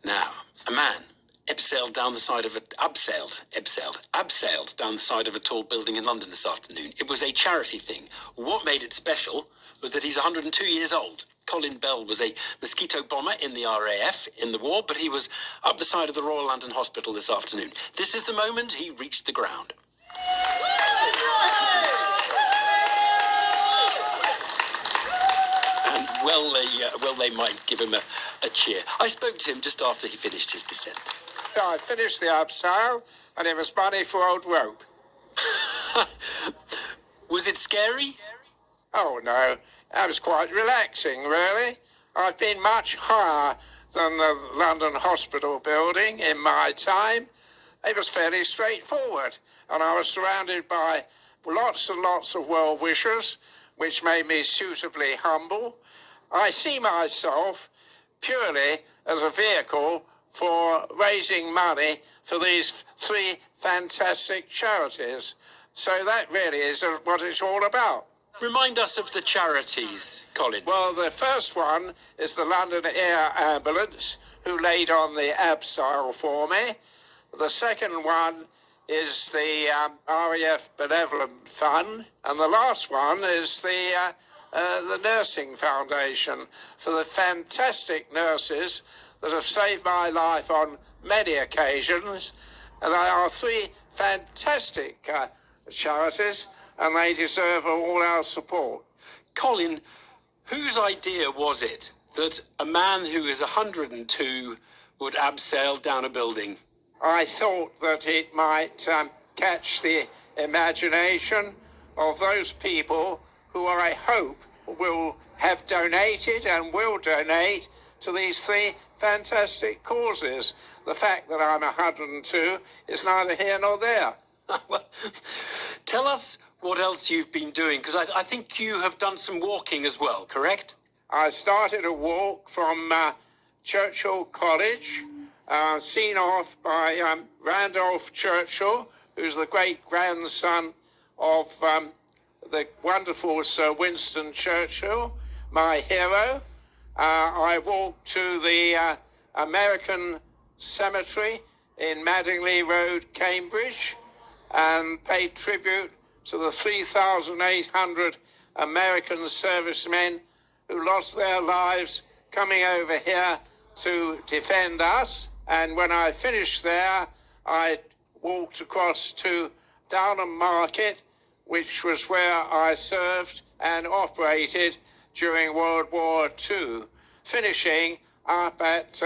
Now, a man abseiled down the side of abseiled down the side of a tall building in London this afternoon. It was a charity thing. What made it special was that he's 102 years old. Colin Bell was a mosquito bomber in the RAF in the war, but he was up the side of the Royal London Hospital this afternoon. This is the moment he reached the ground. And well, they might give him a cheer. I spoke to him just after he finished his descent. I finished the abseil, and it was money for old rope. Was it scary? Oh, no. That was quite relaxing, really. I've been much higher than the London Hospital building in my time. It was fairly straightforward, and I was surrounded by lots and lots of well-wishers, which made me suitably humble. I see myself purely as a vehicle for raising money for these three fantastic charities. So that really is what it's all about. Remind us of the charities, Colin. Well, the first one is the London Air Ambulance, who laid on the abseil for me. The second one is the RAF Benevolent Fund. And the last one is the Nursing Foundation for the fantastic nurses that have saved my life on many occasions. And they are three fantastic charities, and they deserve all our support. Colin, whose idea was it that a man who is 102 would abseil down a building? I thought that it might catch the imagination of those people who I hope will have donated and will donate to these three fantastic causes. The fact that I'm 102 is neither here nor there. Well, tell us what else you've been doing, because I think you have done some walking as well, correct? I started a walk from Churchill College, seen off by Randolph Churchill, who's the great-grandson of the wonderful Sir Winston Churchill, my hero. I walked to the American Cemetery in Madingley Road, Cambridge, and paid tribute to the 3,800 American servicemen who lost their lives coming over here to defend us. And when I finished there, I walked across to Downham Market, which was where I served and operated during World War II, finishing up at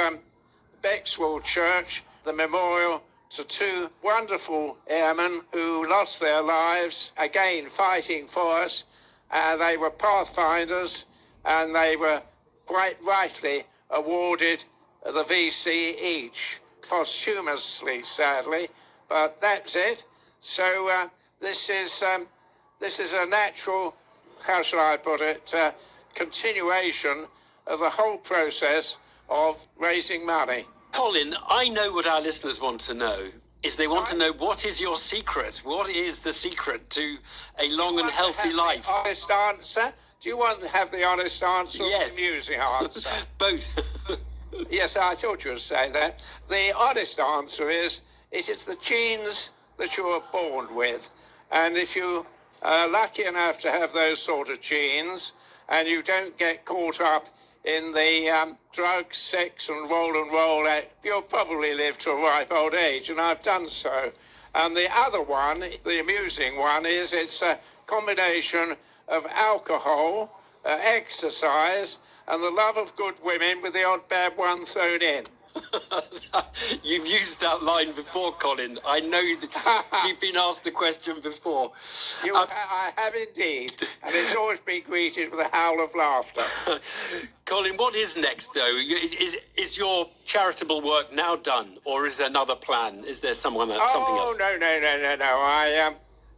Bexwell Church, the memorial to two wonderful airmen who lost their lives, again fighting for us. They were pathfinders, and they were quite rightly awarded the VC each, posthumously, sadly, but that's it. So this is a natural, how shall I put it, continuation of the whole process of raising money. Colin, I know what our listeners want to know. They want to know, what is your secret? What is the secret to a long and healthy life? Honest answer? Do you want to have the honest answer Yes. or the amusing answer? Both. Yes, I thought you would say that. The honest answer is, it is the genes that you are born with. And if you are lucky enough to have those sort of genes, and you don't get caught up in the drugs, sex and roll, you'll probably live to a ripe old age, and I've done so. And the other one, the amusing one, is it's a combination of alcohol, exercise, and the love of good women with the odd bad one thrown in. You've used that line before, Colin. I know that you've been asked the question before. I have indeed, and it's always been greeted with a howl of laughter. Colin, what is next, though? Is your charitable work now done, or is there another plan? Is there something else? Oh, no.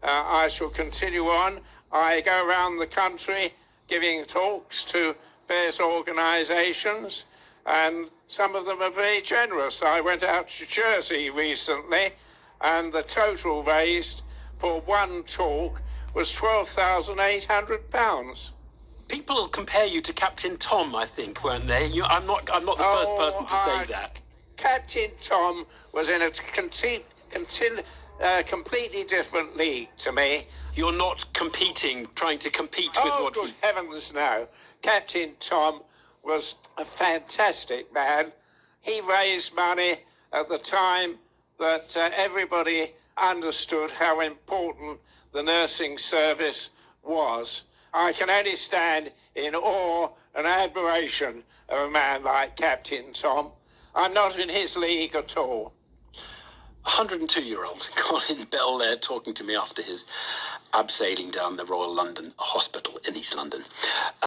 I shall continue on. I go around the country giving talks to various organisations, and some of them are very generous. I went out to Jersey recently, and the total raised for one talk was £12,800. People will compare you to Captain Tom, I think, weren't they? I'm not the first person to say that. Captain Tom was in a completely different league to me. You're not trying to compete with Oh, what good heavens, no. Captain Tom was a fantastic man. He raised money at the time that everybody understood how important the nursing service was. I can only stand in awe and admiration of a man like Captain Tom. I'm not in his league at all. 102-year-old Colin Bell there talking to me after his abseiling down the Royal London Hospital in East London.